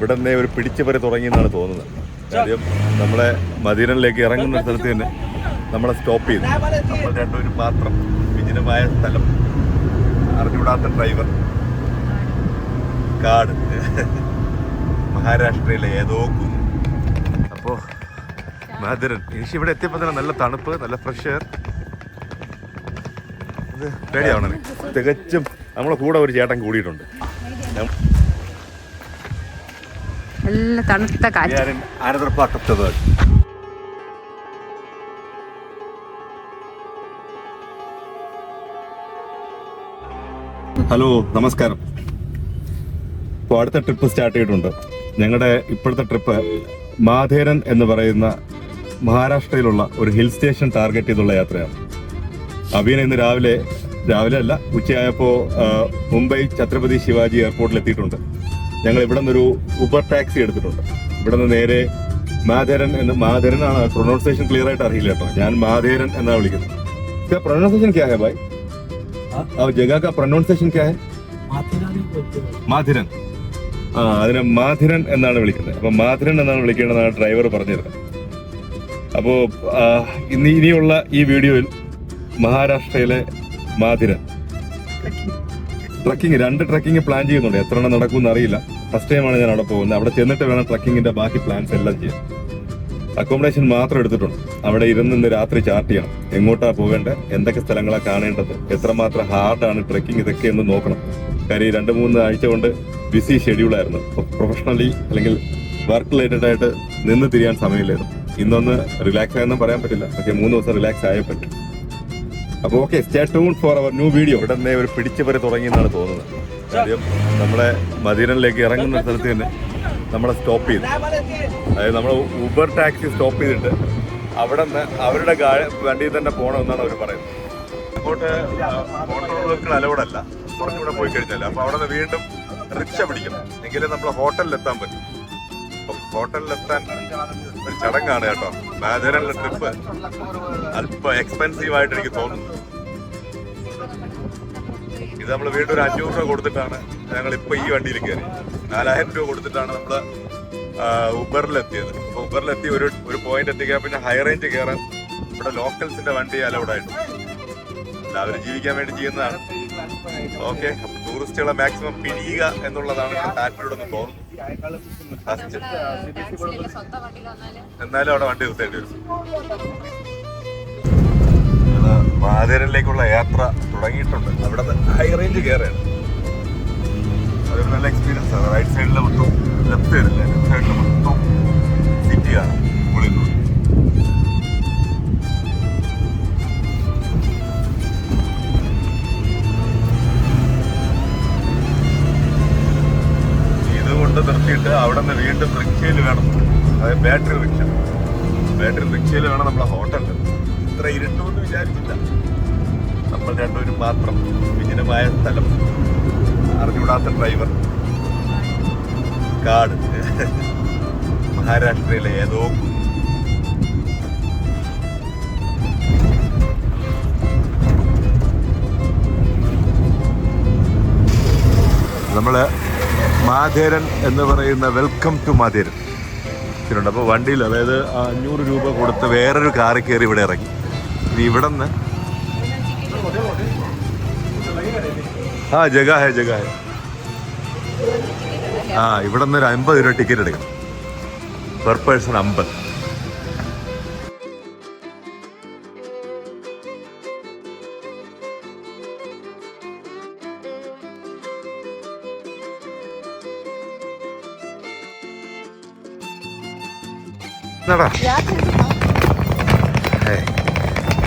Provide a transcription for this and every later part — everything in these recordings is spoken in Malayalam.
ഇവിടെ നിന്നേ ഒരു പിടിച്ചുപറി തുടങ്ങിയെന്നാണ് തോന്നുന്നത്. കാര്യം നമ്മളെ മദീനയിലേക്ക് ഇറങ്ങുന്ന സ്ഥലത്ത് തന്നെ നമ്മളെ സ്റ്റോപ്പ് ചെയ്തു. നമ്മൾ രണ്ടുപേരും മാത്രം, വിജനമായ സ്ഥലം, അറിഞ്ഞുകൂടാത്ത ഡ്രൈവർ, കാട്, മഹാരാഷ്ട്രയിലെ ഏതോ കുന്ന്. അപ്പോൾ മധുരൻ എനിക്ക് ഇവിടെ എത്തിയപ്പോൾ തന്നെ നല്ല തണുപ്പ്, നല്ല ഫ്രഷ് എയർ. ഇത് പേടിയാവണേ. തികച്ചും നമ്മളെ കൂടെ ഒരു ചേട്ടൻ കൂടിയിട്ടുണ്ട്. നല്ല തണുത്ത കാറ്റ്. Another part of the world. Hello, നമസ്കാരം. ഇപ്പോൾ അടുത്ത ട്രിപ്പ് സ്റ്റാർട്ട് ചെയ്തിട്ടുണ്ട്. ഞങ്ങളുടെ ഇപ്പോഴത്തെ ട്രിപ്പ് മാധേരൻ എന്ന് പറയുന്ന മഹാരാഷ്ട്രയിലുള്ള ഒരു ഹിൽ സ്റ്റേഷൻ ടാർഗറ്റ് ചെയ്തുള്ള യാത്രയാണ്. അബീന ഇന്ന് രാവിലെ അല്ല, ഉച്ചയായപ്പോൾ മുംബൈ ഛത്രപതി ശിവാജി എയർപോർട്ടിൽ എത്തിയിട്ടുണ്ട്. ഞങ്ങൾ ഇവിടെ നിന്നൊരു ഉബർ ടാക്സി എടുത്തിട്ടുണ്ട്. ഇവിടെ നിന്ന് നേരെ മാധേരനാണ്. പ്രൊനൗൺസിയേഷൻ ക്ലിയർ ആയിട്ട് അറിയില്ല കേട്ടോ. ഞാൻ മാധേരൻ എന്നാണ് വിളിക്കുന്നത്. പ്രൊനൗൺസിയേഷൻ ക്യാ ഹൈ ഭായ്? ജഗ കാ പ്രൊനൗൺസിയേഷൻ ക്യാ ഹൈ? മാധുരൻ. അതിനെ മാധുരൻ എന്നാണ് വിളിക്കുന്നത്. അപ്പൊ മാധുരൻ എന്നാണ് വിളിക്കേണ്ടതാണ് ഡ്രൈവർ പറഞ്ഞിരുന്നത്. അപ്പോ ഇനിയുള്ള ഈ വീഡിയോയിൽ മഹാരാഷ്ട്രയിലെ മാധുരൻ ട്രക്കിംഗ്, 2 ട്രക്കിംഗ് പ്ലാൻ ചെയ്യുന്നുണ്ട്. എത്ര എണ്ണം നടക്കുമെന്ന് അറിയില്ല. ഫസ്റ്റ് ടൈമാണ് ഞാൻ അവിടെ പോകുന്നത്. അവിടെ ചെന്നിട്ട് വേണം ട്രക്കിങ്ങിന്റെ ബാക്കി പ്ലാൻസ് എല്ലാം ചെയ്യാൻ. അക്കോമഡേഷൻ മാത്രം എടുത്തിട്ടുണ്ട്. അവിടെ ഇന്ന് രാത്രി ചാർട്ട് ചെയ്യണം. എങ്ങോട്ടാ പോകേണ്ടത്, എന്തൊക്കെ സ്ഥലങ്ങളാണ് കാണേണ്ടത്, എത്രമാത്രം ഹാർഡാണ് ട്രക്കിംഗ്, ഇതൊക്കെ ഒന്ന് നോക്കണം. കാര്യം 2-3 ആഴ്ച കൊണ്ട് ബിസി ഷെഡ്യൂളായിരുന്നു. പ്രൊഫഷണലി അല്ലെങ്കിൽ വർക്ക് റിലേറ്റഡ് ആയിട്ട് നിന്ന് തിരിയാൻ സമയമില്ലായിരുന്നു. ഇന്നൊന്ന് റിലാക്സ് ആയെന്നും പറയാൻ പറ്റില്ല. പക്ഷേ 3 ദിവസം റിലാക്സ് ആയേ പറ്റും. അപ്പോൾ okay, stay tuned for our new video. ഇവിടെ നിന്നേ ഒരു പിടിച്ചുപറി തുടങ്ങിയെന്നാണ് തോന്നുന്നത്. കാര്യം നമ്മളെ മദീനയിലേക്ക് ഇറങ്ങുന്ന സ്ഥലത്ത് തന്നെ നമ്മളെ സ്റ്റോപ്പ് ചെയ്തു. അതായത് നമ്മൾ ഉബർ ടാക്സി സ്റ്റോപ്പ് ചെയ്തിട്ട് അവിടെ നിന്ന് അവരുടെ വണ്ടിയിൽ തന്നെ പോകണമെന്നാണ് അവർ പറയുന്നത്. അങ്ങോട്ട് മോട്ടോർ വെഹിക്കിൾ അലൗഡല്ല, കുറച്ചുകൂടെ പോയി കഴിഞ്ഞാൽ. അപ്പോൾ അവിടെ നിന്ന് വീണ്ടും റിക്ഷ പിടിക്കണം, എങ്കിലേ നമ്മൾ ഹോട്ടലിലെത്താൻ പറ്റും. അപ്പം ഹോട്ടലിലെത്താൻ ഒരു ചടങ്ങാണ് കേട്ടോ. മാധേരനിലെ ട്രിപ്പ് അല്പം എക്സ്പെൻസീവ് ആയിട്ട് എനിക്ക് തോന്നുന്നു. ഇത് നമ്മൾ വീണ്ടും ഒരു 500 രൂപ കൊടുത്തിട്ടാണ് ഞങ്ങളിപ്പോൾ ഈ വണ്ടിയിൽ കയറി. 4000 രൂപ കൊടുത്തിട്ടാണ് നമ്മൾ ഉബറിലെത്തിയത്. അപ്പോൾ ഉബറിലെത്തി ഒരു പോയിന്റ് എത്തിക്കാൻ പിന്നെ ഹൈ റേഞ്ച് കയറാൻ ഇവിടെ ലോക്കൽസിന്റെ വണ്ടി അലൗഡായിട്ടുണ്ട്. എല്ലാവരും ജീവിക്കാൻ വേണ്ടി ചെയ്യുന്നതാണ്. ഓക്കെ, ടൂറിസ്റ്റുകളെ മാക്സിമം പിഴിയുക എന്നുള്ളതാണ് താല്പര്യോടൊന്ന് തോന്നുന്നു. എന്നാലും അവിടെ വണ്ടി നിർത്തേണ്ടി വരും. മാധേരനിലേക്കുള്ള യാത്ര തുടങ്ങിയിട്ടുണ്ട്. അവിടെ ഹൈ റേഞ്ച് കയറുകയാണ്. അതൊരു നല്ല എക്സ്പീരിയൻസ് ആണ്. റൈറ്റ് സൈഡിൽ മൊത്തം, ലെഫ്റ്റ് സൈഡില്ല, ലെഫ്റ്റ് സൈഡിൽ മൊത്തം സിറ്റിയാണ്. പുളിന്നൂർ ഇതുകൊണ്ട് നിർത്തിയിട്ട് അവിടെ നിന്ന് വീണ്ടും റിക്ഷയിൽ വേണം, അതായത് ബാറ്ററി റിക്ഷയിൽ വേണം നമ്മളെ ഹോട്ടലിൽ. ഇത്ര ഇരുട്ടുമെന്ന് വിചാരിച്ചില്ല. നമ്മൾ രണ്ടുപേരും മാത്രം, വിജനമായ സ്ഥലം, അറിഞ്ഞുകൂടാത്ത ഡ്രൈവർ, കാട്, മഹാരാഷ്ട്രയിലെ ഏതോ കുന്ന്. നമ്മള് മാധേരൻ എന്ന് പറയുന്ന വെൽക്കം ടു മാധേരൻ ണ്ട്. അപ്പോൾ വണ്ടിയിൽ, അതായത് 500 രൂപ കൊടുത്ത് വേറൊരു കാറിൽ കയറി ഇവിടെ ഇറങ്ങി. ഇനി ഇവിടെ നിന്ന് ജഗ ഹേ ഇവിടെ നിന്ന് ഒരു 50 രൂപ ടിക്കറ്റ് എടുക്കണം. Per person 50.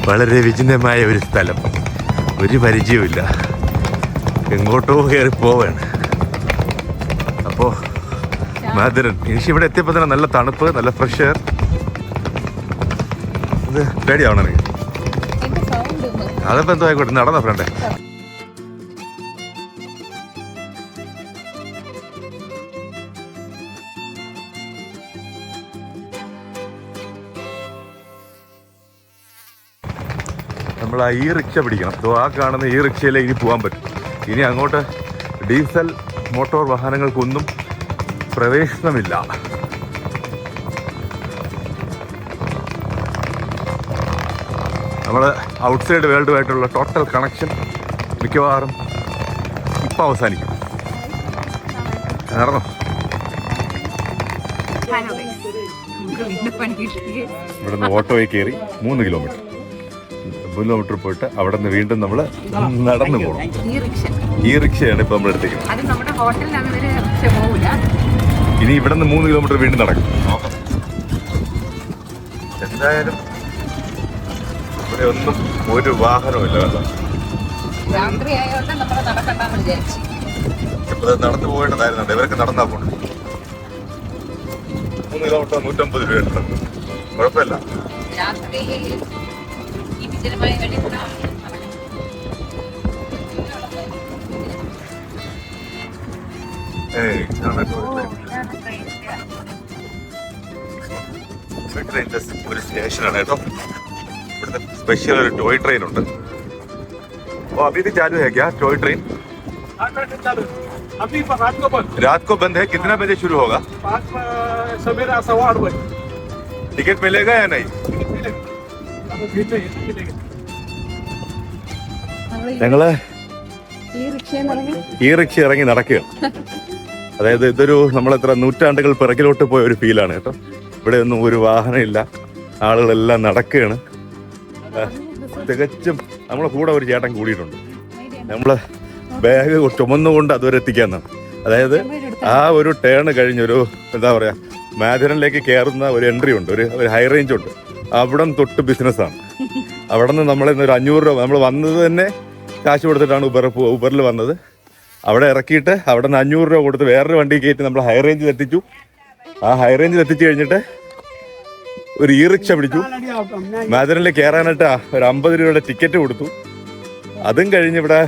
വളരെ വിജനമായ ഒരു സ്ഥലം, ഒരു പരിചയവുമില്ല, എങ്ങോട്ടോ കയറി പോവാണ്. അപ്പോൾ മാധുരൻ എനിക്ക് ഇവിടെ എത്തിയപ്പോൾ തന്നെ നല്ല തണുപ്പ്, നല്ല ഫ്രഷ് എയർ. ഇത് പേടിയാവണം എനിക്ക്. അതിപ്പോൾ എന്തോ ആയിക്കോട്ടെ, നടന്നോ ഫ്രണ്ടേ. നമ്മൾ ഈ റിക്ഷ പിടിക്കണം. ആ കാണുന്ന ഈ റിക്ഷയിലേക്ക് ഇനി പോകാൻ പറ്റും. ഇനി അങ്ങോട്ട് ഡീസൽ മോട്ടോർ വാഹനങ്ങൾക്കൊന്നും പ്രവേശനമില്ല. നമ്മൾ ഔട്ട്സൈഡ് വേൾഡുമായിട്ടുള്ള ടോട്ടൽ കണക്ഷൻ മിക്കവാറും ഇപ്പം അവസാനിക്കും. നടന്നോ? ഇവിടുന്ന് ഓട്ടോയിൽ കയറി 3 കിലോമീറ്റർ പോയിട്ട് അവിടെ നിന്ന് വീണ്ടും നമ്മൾ നടന്നു പോകണം. ഈ റിക്ഷയാണ് ഇപ്പൊ നമ്മൾ എടുത്തേക്കുന്നത്. ഇനി ഇവിടെ നിന്ന് 3 കിലോമീറ്റർ വീണ്ടും നടക്കും. എന്തായാലും ഇവിടെ ഒന്നും ഒരു വാഹനമില്ല. നടന്നു പോകേണ്ടതായിരുന്നു. ഇവരൊക്കെ നടന്നാ പോകണം. 3 കിലോമീറ്റർ 150 രൂപ എടുത്തുണ്ട്. കുഴപ്പമില്ല. ഒരു സ്റ്റേഷനാണ് കേട്ടോ. ഇവിടുത്തെ സ്പെഷ്യൽ ഒരു ടോയ് ട്രെയിൻ ഉണ്ട്. अभी भी चालू है क्या टॉय ट्रेन? अभी रात को बंद है. कितना बजे शुरू होगा? 5 सवेरे 8:15 बजे. टिकट मिलेगा या नहीं? ഞങ്ങള് ഈ റിക്ഷ ഇറങ്ങി നടക്കുക. അതായത് ഇതൊരു നമ്മളെത്ര നൂറ്റാണ്ടുകൾ പിറകിലോട്ട് പോയ ഒരു ഫീലാണ് കേട്ടോ. ഇവിടെ ഒന്നും ഒരു വാഹനം ഇല്ല. ആളുകളെല്ലാം നടക്കുകയാണ്. തികച്ചും നമ്മളെ കൂടെ ഒരു ചേട്ടൻ കൂടിയിട്ടുണ്ട്. നമ്മള് ബാഗ് ചുമന്നുകൊണ്ട് അതുവരെ എത്തിക്കാന്നാണ്. അതായത് ആ ഒരു ടേൺ കഴിഞ്ഞൊരു എന്താ പറയാ മാധുരനിലേക്ക് കയറുന്ന ഒരു എൻട്രി ഉണ്ട്, ഒരു ഹൈ റേഞ്ച് ഉണ്ട്. അവിടെ നിന്ന് തൊട്ട് ബിസിനസ്സാണ്. അവിടെ നിന്ന് നമ്മളെ ഒരു 500 രൂപ നമ്മൾ വന്നത് തന്നെ കാശ് കൊടുത്തിട്ടാണ് ഊബറിൽ വന്നത്. അവിടെ ഇറക്കിയിട്ട് അവിടെ നിന്ന് 500 രൂപ കൊടുത്ത് വേറൊരു വണ്ടി കയറ്റി നമ്മൾ ഹൈ റേഞ്ചിൽ എത്തിച്ചു. ആ ഹൈ റേഞ്ചിൽ എത്തിച്ചു കഴിഞ്ഞിട്ട് ഒരു ഇ റിക്ഷ പിടിച്ചു. മാധുരനിൽ കയറാനായിട്ട് ഒരു 50 രൂപയുടെ ടിക്കറ്റ് കൊടുത്തു. അതും കഴിഞ്ഞ് ഇവിടെ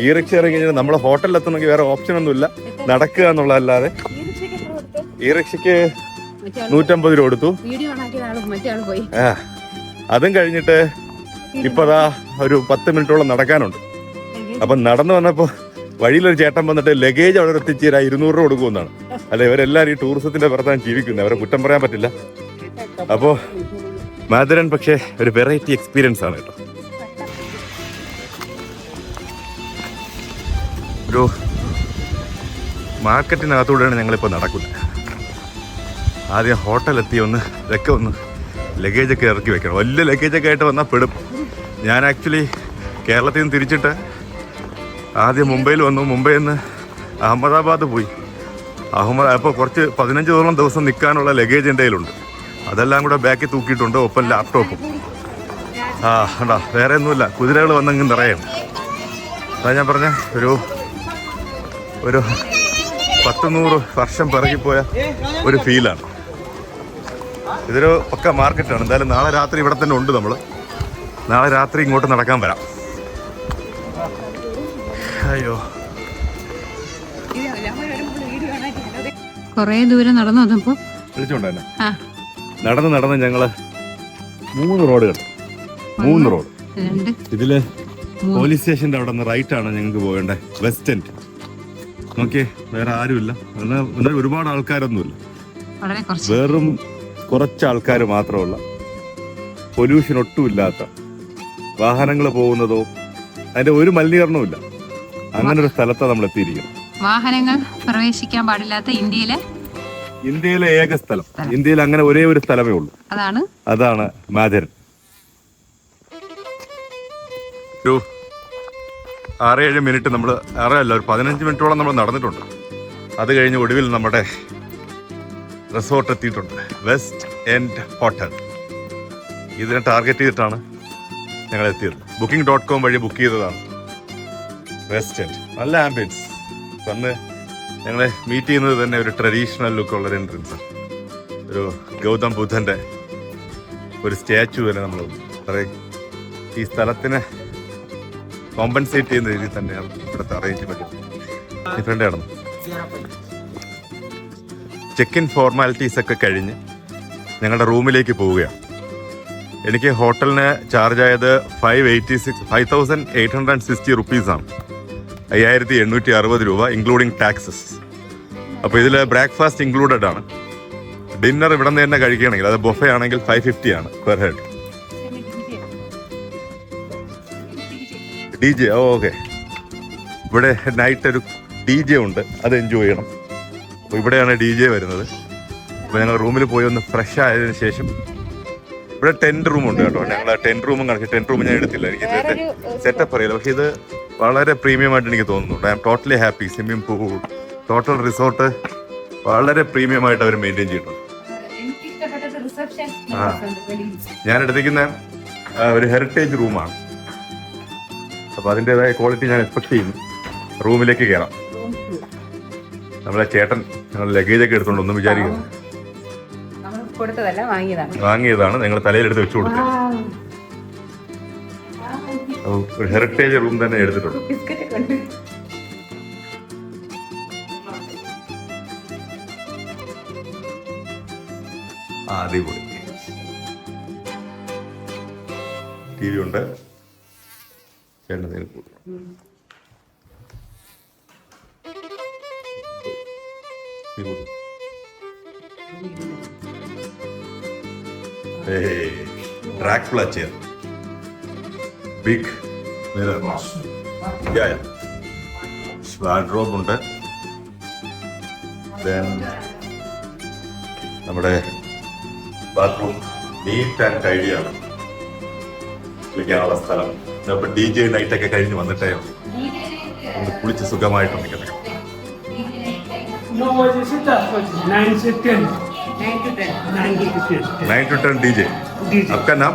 ഇ റിക്ഷ ഇറങ്ങി കഴിഞ്ഞാൽ നമ്മളെ ഹോട്ടലിൽ എത്തണമെങ്കിൽ വേറെ ഓപ്ഷൻ ഒന്നുമില്ല, നടക്കുക എന്നുള്ളതല്ലാതെ. ഇ റിക്ഷയ്ക്ക് 150 രൂപ കൊടുത്തു. അതും കഴിഞ്ഞിട്ട് ഇപ്പതാ ഒരു 10 മിനിറ്റോളം നടക്കാനുണ്ട്. അപ്പം നടന്നു വന്നപ്പോൾ വഴിയിലൊരു ചേട്ടൻ വന്നിട്ട് ലഗേജ് അവിടെ എത്തിച്ചേരാ 200 രൂപ കൊടുക്കുമെന്നാണ്. അല്ല, ഇവരെല്ലാവരും ഈ ടൂറിസത്തിന്റെ പുറത്താണ് ജീവിക്കുന്നത്. അവരെ കുറ്റം പറയാൻ പറ്റില്ല. അപ്പോൾ മാധുരൻ പക്ഷേ ഒരു വെറൈറ്റി എക്സ്പീരിയൻസ് ആണ് കേട്ടോ. ഒരു മാർക്കറ്റിനകത്തൂടെയാണ് ഞങ്ങളിപ്പോൾ നടക്കുന്നത്. ആദ്യം ഹോട്ടലെത്തി ഇതൊക്കെ ഒന്ന് ലഗേജൊക്കെ ഇറക്കി വെക്കണം. വലിയ ലഗേജൊക്കെ ആയിട്ട് വന്നാൽ പെടും. ഞാൻ ആക്ച്വലി കേരളത്തിൽ നിന്ന് തിരിച്ചിട്ട് ആദ്യം മുംബൈയിൽ വന്നു. മുംബൈയിൽ നിന്ന് അഹമ്മദാബാദ് പോയി. അപ്പോൾ കുറച്ച് 15 ദിവസം നിൽക്കാനുള്ള ലഗേജ് എൻ്റെ കയ്യിലുണ്ട്. അതെല്ലാം കൂടെ ബാക്കിൽ തൂക്കിയിട്ടുണ്ട്, ഒപ്പം ലാപ്ടോപ്പും. കണ്ടാ, വേറെ ഒന്നുമില്ല. കുതിരകൾ വന്നെങ്കിൽ നിറയാണ്. അതാ ഞാൻ പറഞ്ഞ ഒരു 100 വർഷം പിറകിപ്പോയ ഒരു ഫീലാണ്. ഇതൊരു പക്ക മാർക്കറ്റാണ്. എന്തായാലും നാളെ രാത്രി ഇവിടെ തന്നെ ഉണ്ട്. നമ്മൾ നാളെ രാത്രി ഇങ്ങോട്ട് നടക്കാൻ വരാം. അയ്യോ, കൊറേ ദൂരം നടന്നു വന്നപ്പോ വിളിച്ചോണ്ടന്നെ നടന്ന് ഞങ്ങള് 3 റോഡുകൾ 3 റോഡ്. ഇതില് പോലീസ് സ്റ്റേഷന്റെ അവിടെ നിന്ന് റൈറ്റ് ആണ് ഞങ്ങൾക്ക് പോകേണ്ടത്. വെസ്റ്റ് എൻഡ് നോക്കിയേ, വേറെ ആരുമില്ല. എന്നാൽ ഒരുപാട് ആൾക്കാരൊന്നുമില്ല. വെറും കുറച്ച് ആൾക്കാർ മാത്രമുള്ള, പൊല്യൂഷൻ ഒട്ടും ഇല്ലാത്ത, വാഹനങ്ങൾ പോകുന്നതോ അതിന്റെ ഒരു മലിനീകരണവും ഇല്ല. അങ്ങനെ ഒരു സ്ഥലത്താണ് നമ്മൾ എത്തിയിരിക്കുന്നത്. വാഹനങ്ങൾ പ്രവേശിക്കാൻ പാടില്ലാത്ത ഇന്ത്യയിലെ ഏക സ്ഥലം. ഇന്ത്യയിൽ അങ്ങനെ ഒരേ ഒരു സ്ഥലമേ ഉള്ളൂ. അതാണ് മാധുരൻ. ഒരു 6-7 മിനിറ്റ് നമ്മൾ ഒരു 15 മിനിറ്റോളം നമ്മൾ നടന്നിട്ടുണ്ട്. അത് കഴിഞ്ഞ് ഒടുവിൽ നമ്മുടെ റിസോർട്ട് എത്തിയിട്ടുണ്ട്. West end hotel. ഇതിനെ ടാർഗറ്റ് ചെയ്തിട്ടാണ് ഞങ്ങൾ എത്തിയത്. booking.com വഴി ബുക്ക് ചെയ്തതാണ്. വെസ്റ്റ് എൻഡ് നല്ല ആംബിയൻസ്. അന്ന് ഞങ്ങളെ മീറ്റ് ചെയ്യുന്നത് തന്നെ ഒരു ട്രഡീഷണൽ ലുക്കുള്ളൊരു എൻട്രൻസ്. ഒരു ഗൗതം ബുദ്ധൻ്റെ ഒരു സ്റ്റാച്ചു തന്നെ നമ്മൾ ഈ സ്ഥലത്തിന് കോമ്പൻസേറ്റ് ചെയ്യുന്ന രീതിയിൽ തന്നെയാണ് ഇവിടുത്തെ അറേഞ്ച്മെന്റ്. ഡിഫറെൻ്റ് ആണ്. ചെക്ക് ഇൻ ഫോർമാലിറ്റീസ് ഒക്കെ കഴിഞ്ഞ് ഞങ്ങളുടെ റൂമിലേക്ക് പോവുകയാണ്. എനിക്ക് ഹോട്ടലിന് ചാർജ് ആയത് 5,860 റുപ്പീസാണ്. 5,860 രൂപ ഇൻക്ലൂഡിങ് ടാക്സസ്. അപ്പോൾ ഇതിൽ ബ്രേക്ക്ഫാസ്റ്റ് ഇൻക്ലൂഡഡ് ആണ്. ഡിന്നർ ഇവിടെ നിന്ന് തന്നെ കഴിക്കുകയാണെങ്കിൽ അത് ബൊഫെ ആണെങ്കിൽ 550 ആണ് പെർ ഹെഡ്. DJ okay. ഇവിടെ നൈറ്റ് ഒരു DJ ഉണ്ട്, അത് എൻജോയ് ചെയ്യണം. അപ്പോൾ ഇവിടെയാണ് DJ വരുന്നത്. അപ്പോൾ ഞങ്ങൾ റൂമിൽ പോയി ഒന്ന് ഫ്രഷ് ആയതിനു ശേഷം ഇവിടെ ടെൻറ്റ് റൂം ഉണ്ട് കേട്ടോ. ഞങ്ങൾ ടെൻറ്റ് റൂമും കാണിച്ചു. ടെൻറ്റ് റൂം ഞാൻ എടുത്തില്ല, എനിക്ക് ഇതിൻ്റെ സെറ്റപ്പ് അറിയില്ല. പക്ഷേ ഇത് വളരെ പ്രീമിയം ആയിട്ട് എനിക്ക് തോന്നുന്നുണ്ട്. I am totally happy. Swimming pool, total resort വളരെ പ്രീമിയം ആയിട്ട് അവർ മെയിൻറ്റെയിൻ ചെയ്തിട്ടുണ്ട്. ഞാൻ എടുത്തിരിക്കുന്ന ഒരു ഹെറിറ്റേജ് റൂമാണ്. അപ്പോൾ അതിൻ്റെതായ ക്വാളിറ്റി ഞാൻ എക്സ്പെക്ട് ചെയ്യുന്നു. റൂമിലേക്ക് കയറാം. നമ്മളെ ചേട്ടൻ ഞങ്ങൾ ലഗേജൊക്കെ എടുത്തോണ്ടൊന്നും വിചാരിക്കുന്നു. വാങ്ങിയതാണ്, ഞങ്ങൾ തലയിലെടുത്ത് വെച്ചു കൊടുത്തത്. ഒരു ഹെറിറ്റേജ് റൂം തന്നെ എടുത്തിട്ടുണ്ട്. അടിപൊളി. TV ഉണ്ട്. Dracula chair, big mirror, wardrobe ഉണ്ട്. Then നമ്മുടെ ബാത്റൂം നീറ്റ് ആൻഡ് ടൈഡി ആണ്. കുളിക്കാനുള്ള സ്ഥലം. അപ്പോൾ DJ നൈറ്റൊക്കെ കഴിഞ്ഞ് വന്നിട്ടേ കുളിച്ച് സുഖമായിട്ടുണ്ടെങ്കിൽ. No, what is it? 9 to 10. 9 to 10. 9 to 10 DJ. आपका नाम?